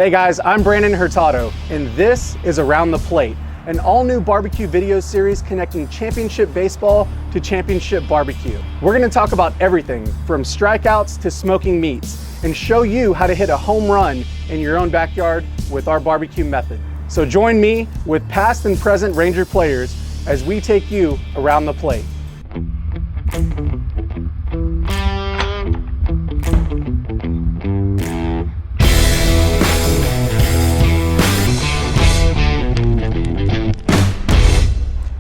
Hey guys, I'm Arlington Hurtado, and this is Around the Plate, an all-new barbecue video series connecting championship baseball to championship barbecue. We're gonna talk about everything from strikeouts to smoking meats and show you how to hit a home run in your own backyard with our barbecue method. So join me with past and present Ranger players as we take you around the plate.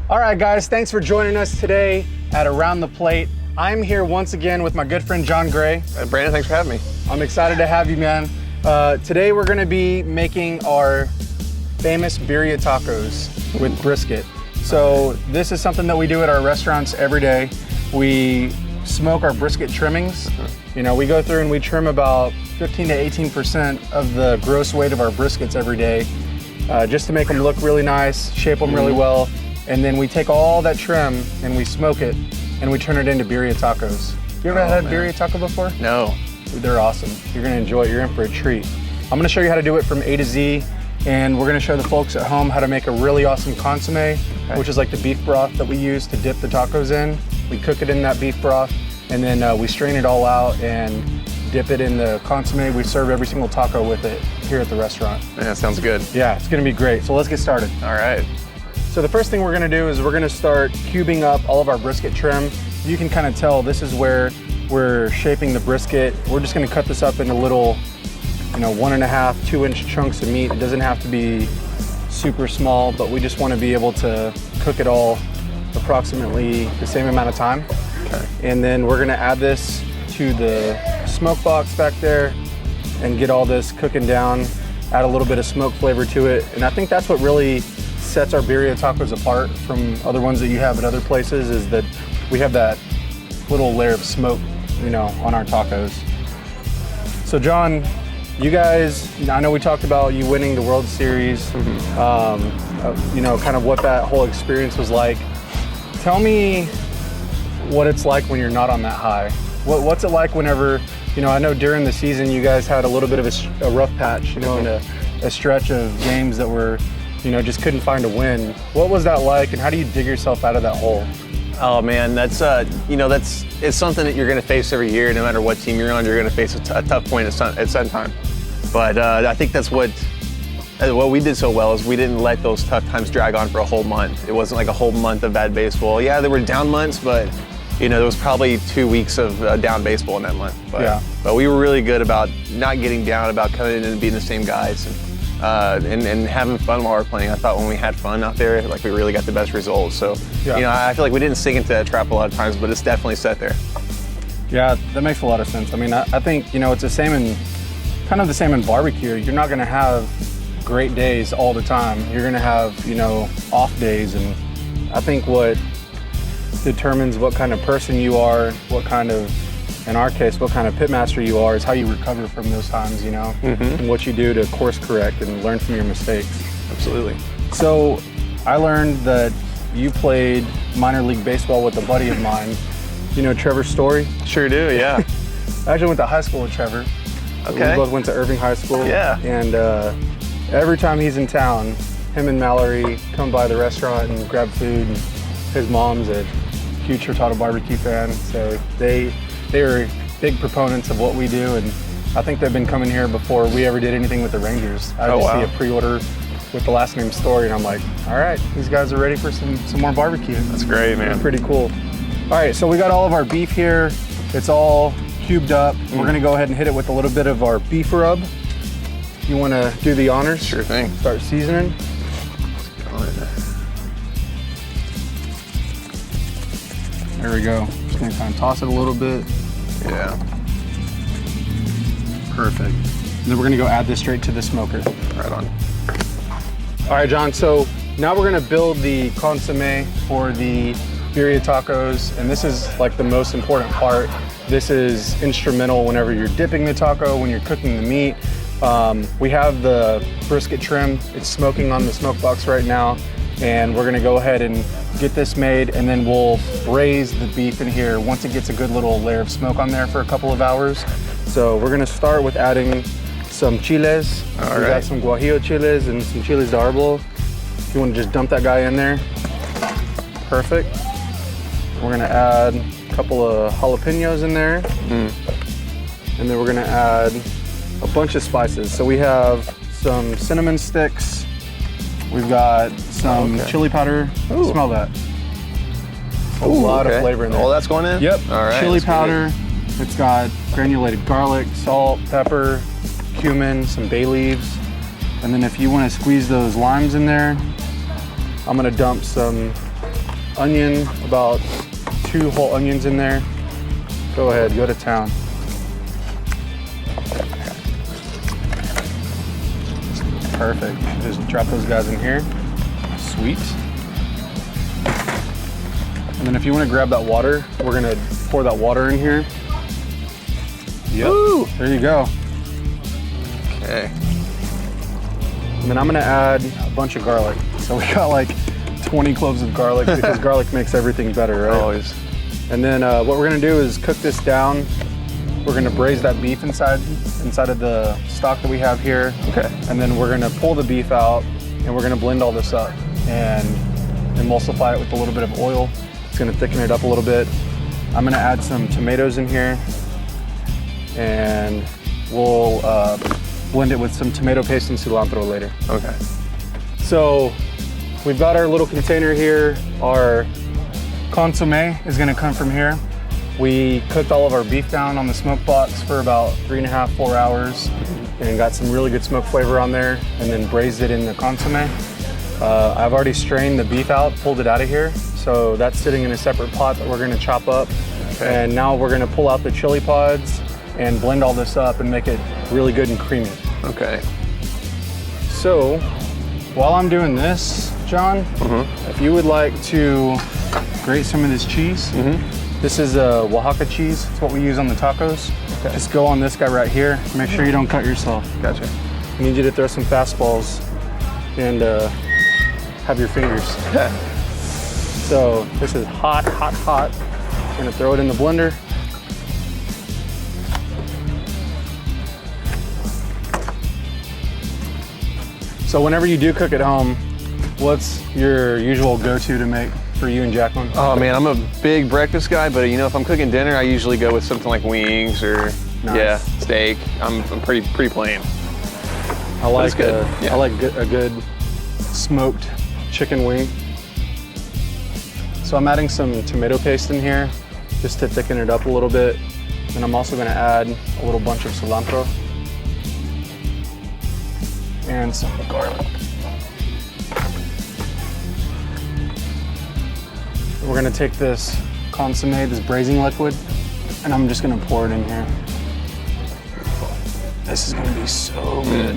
All right, guys, thanks for joining us today at Around the Plate. I'm here once again with my good friend, John Gray. Brandon, thanks for having me. I'm excited to have you, man. Today, we're gonna be making our famous birria tacos with brisket. So this is something that we do at our restaurants every day. We smoke our brisket trimmings. You know, we go through and we trim about 15 to 18% of the gross weight of our briskets every day, just to make them look really nice, shape them really well. And then we take all that trim and we smoke it and we turn it into birria tacos. You ever had birria taco before? No. Dude, they're awesome. You're gonna enjoy it, you're in for a treat. I'm gonna show you how to do it from A to Z, and we're gonna show the folks at home how to make a really awesome consommé, which is like the beef broth that we use to dip the tacos in. We cook it in that beef broth, and then we strain it all out and dip it in the consommé. We serve every single taco with it here at the restaurant. Yeah, that sounds good. Yeah, it's gonna be great. So let's get started. All right. So the first thing we're gonna do is we're gonna start cubing up all of our brisket trim. You can kind of tell this is where we're shaping the brisket. We're just gonna cut this up into little, 1.5, 2-inch chunks of meat. It doesn't have to be super small, but we just wanna be able to cook it all approximately the same amount of time. Okay. And then we're gonna add this to the smoke box back there and get all this cooking down, add a little bit of smoke flavor to it. And I think that's what really sets our birria tacos apart from other ones that you have at other places, is that we have that little layer of smoke, on our tacos. So John, you guys, I know we talked about you winning the World Series, kind of what that whole experience was like. Tell me what it's like when you're not on that high. What's it like whenever, I know during the season you guys had a little bit of a rough patch, in a stretch of games that were, just couldn't find a win. What was that like, and how do you dig yourself out of that hole? Oh man, that's it's something that you're going to face every year. No matter what team you're on, you're going to face a tough point at some time. But I think that's what we did so well, is we didn't let those tough times drag on for a whole month. It wasn't like a whole month of bad baseball. Yeah, there were down months, but there was probably 2 weeks of down baseball in that month. But we were really good about not getting down, about coming in and being the same guys. And having fun while we're playing. I thought when we had fun out there, like, we really got the best results. So, I feel like we didn't sink into that trap a lot of times, but it's definitely set there. Yeah, that makes a lot of sense. I mean, I think, it's the same the same in barbecue. You're not gonna have great days all the time. You're gonna have, off days. And I think what determines what kind of person you are, in our case, what kind of pitmaster you are, is how you recover from those times, and what you do to course correct and learn from your mistakes. Absolutely. So I learned that you played minor league baseball with a buddy of mine. You know Trevor Story? Sure do, yeah. I actually went to high school with Trevor. Okay. We both went to Irving High School. Yeah. And every time he's in town, him and Mallory come by the restaurant and grab food. And his mom's a huge Hurtado Barbecue fan, so they are big proponents of what we do, and I think they've been coming here before we ever did anything with the Rangers. I just see a pre-order with the last name Story, and I'm like, all right, these guys are ready for some more barbecue. That's great, man. It's pretty cool. All right, so we got all of our beef here. It's all cubed up. We're gonna go ahead and hit it with a little bit of our beef rub. You wanna do the honors? Sure thing. Start seasoning. There we go. Just gonna kind of toss it a little bit. Yeah. Perfect. And then we're gonna go add this straight to the smoker. Right on. All right, John, so now we're gonna build the consommé for the birria tacos, and this is like the most important part. This is instrumental whenever you're dipping the taco, when you're cooking the meat. We have the brisket trim. It's smoking on the smoke box right now, and we're gonna go ahead and get this made, and then we'll braise the beef in here once it gets a good little layer of smoke on there for a couple of hours. So we're gonna start with adding some chiles. We got some guajillo chiles and some chiles de árbol. If you want to just dump that guy in there, perfect. We're gonna add a couple of jalapenos in there. And then we're gonna add a bunch of spices. So we have some cinnamon sticks. We've got some chili powder. Ooh. Smell that. A lot of flavor in there. All that's going in? Yep. All right. Chili powder. It's got granulated garlic, salt, pepper, cumin, some bay leaves. And then if you want to squeeze those limes in there, I'm gonna dump some onion, about 2 whole onions in there. Go ahead, go to town. Perfect. Just drop those guys in here. Sweet. And then if you want to grab that water, we're gonna pour that water in here. Yep. Woo! There you go. Okay. And then I'm gonna add a bunch of garlic. So we got like 20 cloves of garlic because garlic makes everything better, right? Always. And then what we're gonna do is cook this down. We're gonna braise that beef inside of the stock that we have here. Okay. And then we're gonna pull the beef out and we're gonna blend all this up and emulsify it with a little bit of oil. It's gonna thicken it up a little bit. I'm gonna add some tomatoes in here and we'll blend it with some tomato paste and cilantro later. Okay. So we've got our little container here. Our consommé is gonna come from here. We cooked all of our beef down on the smoke box for about 3.5, 4 hours and got some really good smoke flavor on there and then braised it in the consommé. I've already strained the beef out, pulled it out of here. So that's sitting in a separate pot that we're gonna chop up. Okay. And now we're gonna pull out the chili pods and blend all this up and make it really good and creamy. Okay. So while I'm doing this, John, if you would like to grate some of this cheese, this is a Oaxaca cheese. It's what we use on the tacos. Okay. Just go on this guy right here. Make sure you don't cut yourself. Gotcha. I need you to throw some fastballs and have your fingers. So this is hot, hot, hot. I'm gonna throw it in the blender. So whenever you do cook at home, what's your usual go-to to make for you and Jacqueline? Oh man, I'm a big breakfast guy, but you know, if I'm cooking dinner, I usually go with something like wings or steak. I'm pretty plain. I like a good smoked chicken wing. So I'm adding some tomato paste in here just to thicken it up a little bit. And I'm also gonna add a little bunch of cilantro and some garlic. We're gonna take this consommé, this braising liquid, and I'm just gonna pour it in here. This is gonna be so good.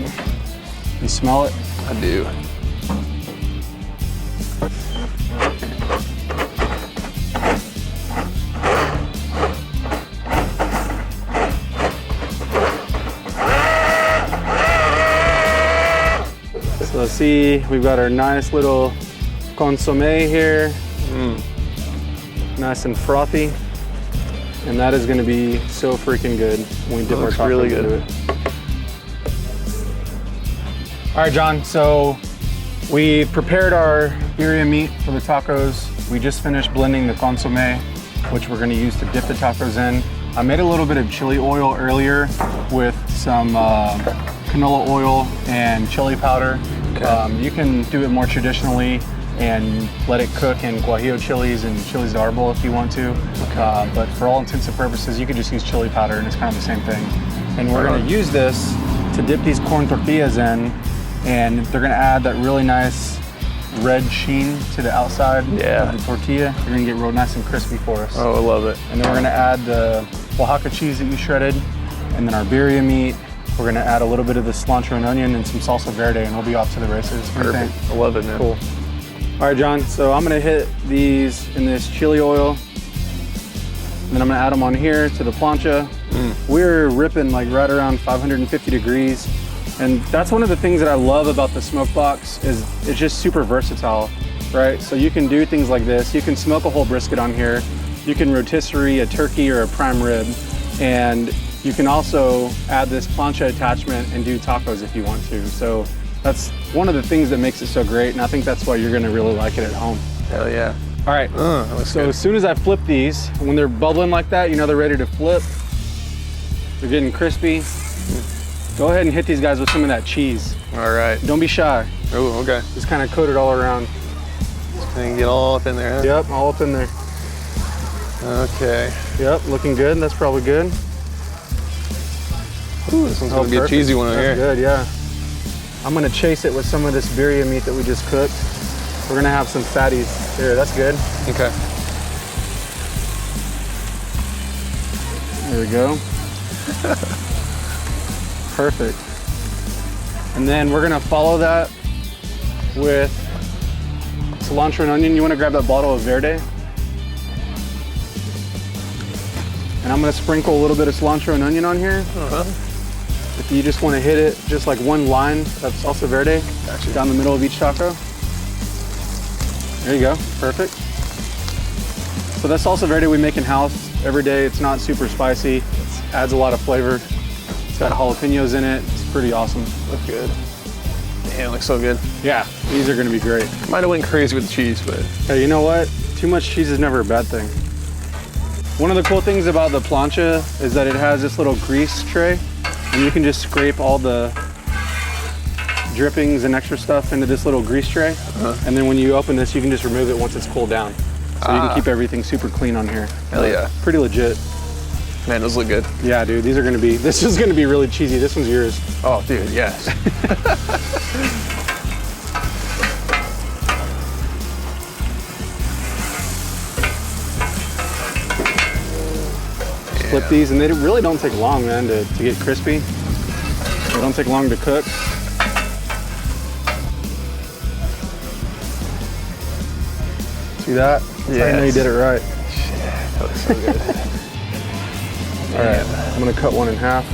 You smell it? I do. So see, we've got our nice little consommé here. Nice and frothy. And that is gonna be so freaking good when we dip our tacos really good. into it. All right, John, so we prepared our birria meat for the tacos. We just finished blending the consommé, which we're gonna use to dip the tacos in. I made a little bit of chili oil earlier with some canola oil and chili powder. Okay. You can do it more traditionally and let it cook in guajillo chilies and chiles de árbol if you want to. Okay. But for all intents and purposes, you could just use chili powder and it's kind of the same thing. And we're gonna use this to dip these corn tortillas in, and they're gonna add that really nice red sheen to the outside of the tortilla. You're gonna get real nice and crispy for us. Oh, I love it. And then we're gonna add the Oaxaca cheese that you shredded, and then our birria meat. We're gonna add a little bit of the cilantro and onion and some salsa verde, and we'll be off to the races. What do you think? I love it, man. Cool. All right, John, so I'm gonna hit these in this chili oil, and then I'm gonna add them on here to the plancha. We're ripping like right around 550 degrees. And that's one of the things that I love about the smoke box is it's just super versatile, right? So you can do things like this. You can smoke a whole brisket on here. You can rotisserie a turkey or a prime rib. And you can also add this plancha attachment and do tacos if you want to. So that's one of the things that makes it so great, and I think that's why you're gonna really like it at home. Hell yeah. All right, That looks so good. as soon as I flip these, when they're bubbling like that, you know they're ready to flip. They're getting crispy. Go ahead and hit these guys with some of that cheese. All right. Don't be shy. Oh, okay. Just kind of coat it all around. And get all up in there, huh? Yep, all up in there. Okay. Yep, looking good. That's probably good. Ooh, this one's gonna be perfect. a cheesy one right That's here. good, yeah. I'm gonna chase it with some of this birria meat that we just cooked. We're gonna have some fatties. Here, that's good. Okay. There we go. Perfect. And then we're gonna follow that with cilantro and onion. You wanna grab that bottle of Verde? And I'm gonna sprinkle a little bit of cilantro and onion on here. If you just wanna hit it, just like one line of salsa verde down the middle of each taco. There you go, perfect. So that salsa verde we make in-house every day. It's not super spicy. It adds a lot of flavor. It's got jalapenos in it. It's pretty awesome. Looks good. Damn, it looks so good. Yeah, these are gonna be great. Might have went crazy with the cheese, but Hey, you know what? Too much cheese is never a bad thing. One of the cool things about the plancha is that it has this little grease tray, and you can just scrape all the drippings and extra stuff into this little grease tray. And then when you open this, you can just remove it once it's cooled down. So you can keep everything super clean on here. hell yeah. Pretty legit. Man, those look good. Yeah, dude, these are gonna be, this is gonna be really cheesy. This one's yours. Oh, dude, yes. Flip these, and they really don't take long, man, to get crispy. They don't take long to cook. See that? That's how I know you did it right. That looks so good. All right, I'm gonna cut one in half.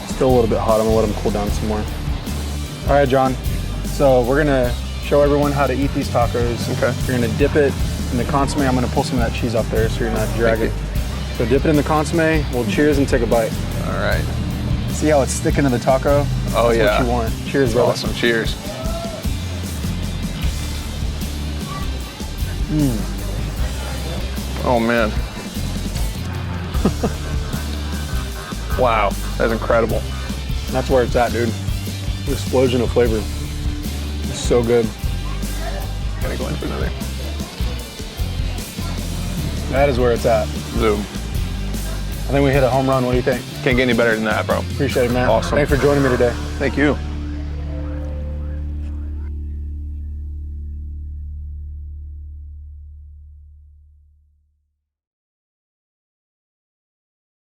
Still a little bit hot. I'm gonna let them cool down some more. All right, John. So we're gonna show everyone how to eat these tacos. Okay. You're gonna dip it in the consommé. I'm gonna pull some of that cheese off there so you're not drag it. So dip it in the consommé. We'll cheers and take a bite. All right. See how it's sticking to the taco? Oh, That's yeah. what you want. Cheers, brother. Awesome. Cheers. Oh, man. Wow. That's incredible. That's where it's at, dude. Explosion of flavor. It's so good. Gotta go in for another. That is where it's at. Zoom. I think we hit a home run. What do you think? Can't get any better than that, bro. Appreciate it, man. Awesome. Thanks for joining me today. Thank you.